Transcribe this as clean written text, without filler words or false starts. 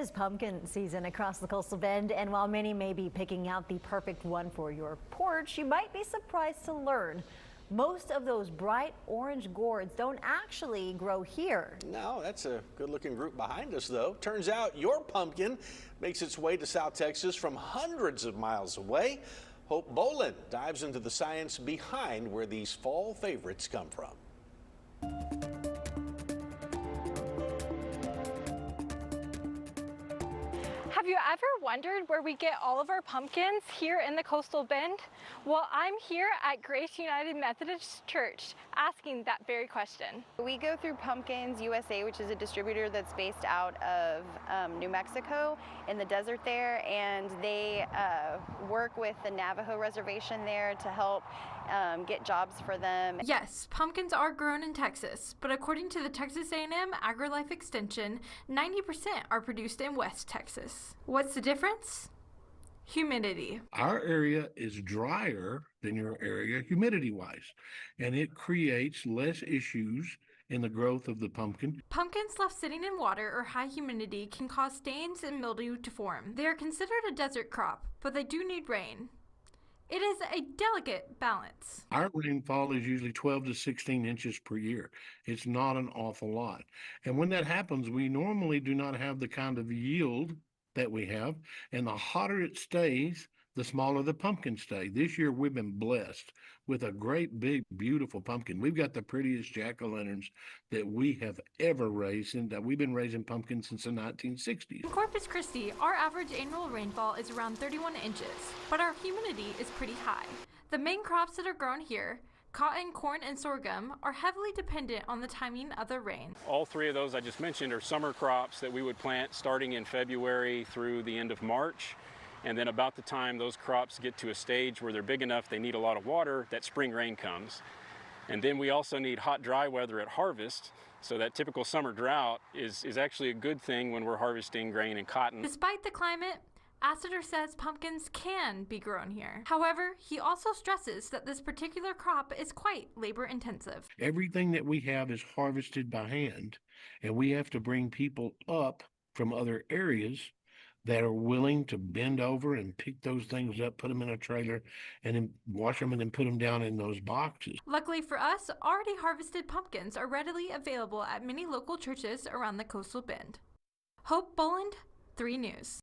It's pumpkin season across the coastal bend, and while many may be picking out the perfect one for your porch, you might be surprised to learn most of those bright orange gourds don't actually grow here. No, that's a good-looking group behind us, though. Turns out your pumpkin makes its way to South Texas from hundreds of miles away. Hope Bolin dives into the science behind where these fall favorites come from. Have you ever wondered where we get all of our pumpkins here in the coastal bend? Well, I'm here at Grace United Methodist Church asking that very question. We go through Pumpkins USA, which is a distributor that's based out of New Mexico in the desert there, and they work with the Navajo reservation there to help get jobs for them. Yes, pumpkins are grown in Texas, but according to the Texas A&M AgriLife Extension, 90% are produced in West Texas. What's the difference? Humidity. Our area is drier than your area humidity-wise, and it creates less issues in the growth of the pumpkin. Pumpkins left sitting in water or high humidity can cause stains and mildew to form. They are considered a desert crop, but they do need rain. It is a delicate balance. Our rainfall is usually 12 to 16 inches per year. It's not an awful lot. And when that happens, we normally do not have the kind of yield that we have, and the hotter it stays, the smaller the pumpkins stay. This year we've been blessed with a great big beautiful pumpkin. We've got the prettiest jack-o'-lanterns that we have ever raised, and we've been raising pumpkins since the 1960s. In Corpus Christi, our average annual rainfall is around 31 inches, but our humidity is pretty high. The main crops that are grown here, cotton, corn, and sorghum, are heavily dependent on the timing of the rain. All three of those I just mentioned are summer crops that we would plant starting in February through the end of March. And then about the time those crops get to a stage where they're big enough they need a lot of water, that spring rain comes. And then we also need hot, dry weather at harvest. So that typical summer drought is actually a good thing when we're harvesting grain and cotton. Despite the climate, Astor says pumpkins can be grown here. However, he also stresses that this particular crop is quite labor intensive. Everything that we have is harvested by hand, and we have to bring people up from other areas that are willing to bend over and pick those things up, put them in a trailer, and then wash them and then put them down in those boxes. Luckily for us, already harvested pumpkins are readily available at many local churches around the coastal bend. Hope Boland, 3 News.